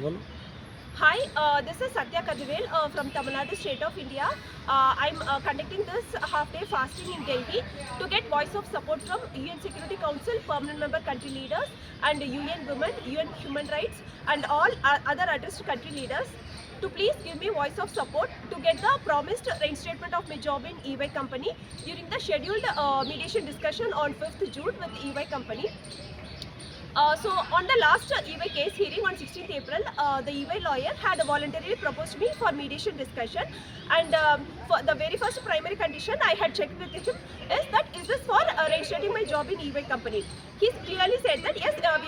बोलो। Hi, this is Satya Kadivel from Tamil Nadu state of India. I'm conducting this half-day fasting in Delhi to get voice of support from UN Security Council, permanent member country leaders and UN Women, UN Human Rights and all other addressed country leaders to please give me voice of support to get the promised reinstatement of my job in EY company during the scheduled mediation discussion on 5th June with EY company. So on the last EY case hearing on 16th April, the EY lawyer had voluntarily proposed me for mediation discussion, and for the very first primary condition I had checked with him is this for reinstating my job in EY company. He clearly said that yes, we are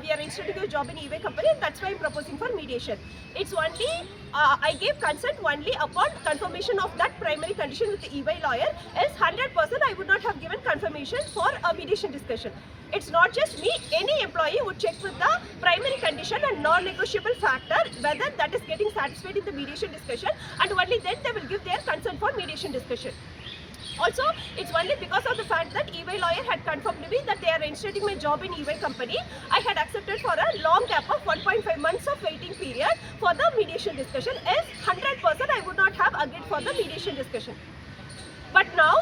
we are reinstating your job in EY company, and that's why I'm proposing for mediation. It's only I gave consent only upon confirmation of that primary condition with the EY lawyer. Else 100% I would not have given confirmation for a mediation discussion. It's not just me, any employee would check with the primary condition and non-negotiable factor whether that is getting satisfied in the mediation discussion, and only then they will give their consent for mediation discussion. Also, it's only because of the fact that EY lawyer had confirmed to me that they are reinstating my job in EY company, I had accepted for a long gap of 1.5 months of waiting period for the mediation discussion. Else 100% I would not have agreed for the mediation discussion. But now,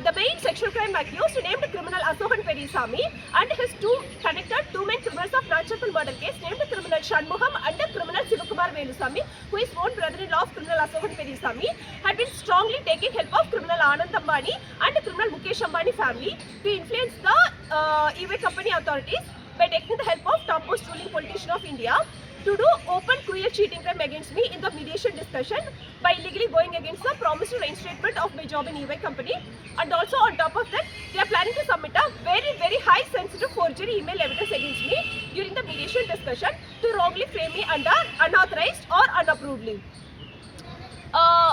the main sexual crime accused named criminal Asohan Perisamy and his two main criminals of Nachathal murder case named criminal Shanmugam and criminal Sivakumar Velusamy, who is own brother-in-law of criminal Asohan Perisamy, had been strongly taking help of criminal Anand Ambani and criminal Mukesh Ambani family to influence the EY company authorities by taking the help of topmost ruling politician of India to do open cruel cheating crime against me in the mediation discussion by illegally going against the promised reinstatement of my job in EY company. And also on top of that, they are planning to submit a very high sensitive forgery email evidence against me during the mediation discussion to wrongly frame me under unauthorized or unapproved leave.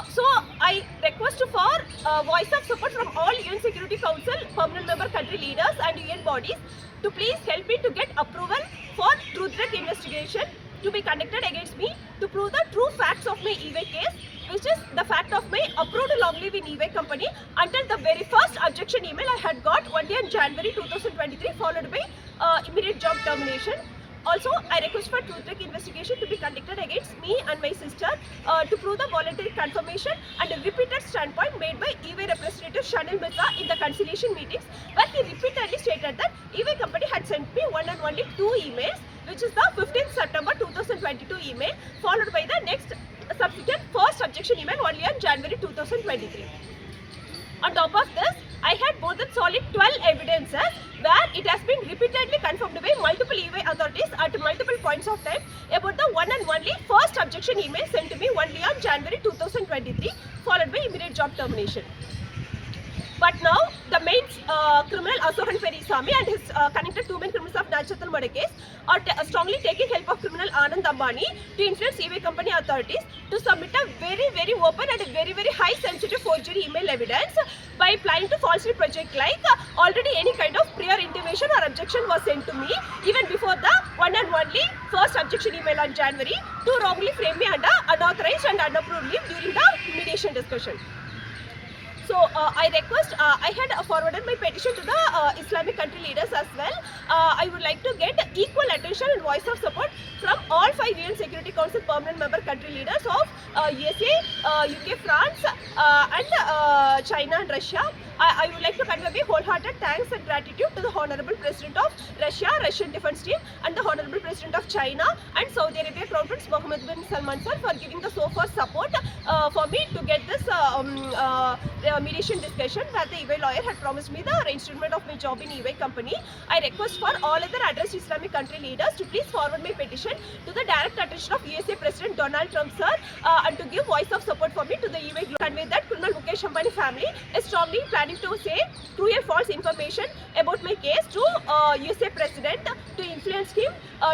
So I request for voice of support from all UN Security Council permanent member country leaders and UN bodies to please help me to get approval for truth check investigation to be conducted against me to prove the true facts of my EY case, which is the fact of my approved long leave in EY company until the very first objection email I had got only on January 2023, followed by immediate job termination. Also, I request for truth check investigation to be conducted against me and my sister to prove the voluntary confirmation and a repeated standpoint made by EY representative Shanil Mitra in the conciliation meetings, where he repeatedly stated that EY company had sent me one and only 2 emails, which is the 15th September 2022 email, followed by the next subsequent first objection email only on January 2023. On top of this, I had more than solid 12 evidences where it has been repeatedly confirmed by multiple EY authorities at multiple points of time about the one and only first objection email sent to me only on January 2023, followed by immediate job termination. But now, the main criminal Asohan Perisamy and his connected 2 main criminals of Nachathal murder case are strongly taking help of criminal Anand Ambani to influence EY company authorities to submit a very open and very high sensitive forgery email evidence by planning to falsely project like already any kind of prior intimation or objection was sent to me even before the one and only first objection email on January to wrongly frame me under unauthorized and unapproved leave during the mediation discussion. So I request, I had forwarded my petition to the Islamic country leaders as well. I would like to get equal attention and voice of support from all 5 UN Security Council permanent member country leaders of USA, UK, France and China and Russia. I would like to convey my wholehearted thanks and gratitude to the Honorable President of Russia, Russian Defense Team and the Honorable President of China and Saudi Arabia Crown Prince Mohammed bin Salman sir for giving the so far support for me to get this mediation discussion where the EY lawyer had promised me the reinstatement of my job in EY company. I request for all other addressed Islamic country leaders to please forward my petition to the direct attention of USA President Donald Trump sir and to give voice of support for me to the EY convey that criminal Mukesh Ambani family is strongly planning to say true or false information about my case to USA President to influence him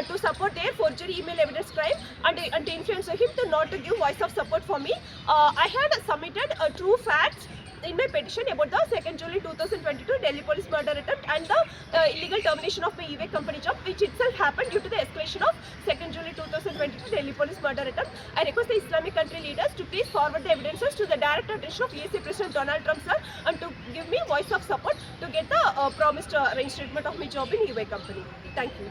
to support their forgery email evidence crime and to influence him to not to give voice of support for me. I had submitted true facts in my petition about the 2nd July 2022 Delhi police murder attempt and the illegal termination of my EY company job, which itself happened due to the escalation of 2nd July 2022 Delhi police murder attempt. I request the Islamic country leaders to please forward the evidences to the direct attention of USA President Donald Trump sir and to give me voice of support to get the promised reinstatement of my job in EY company. Thank you.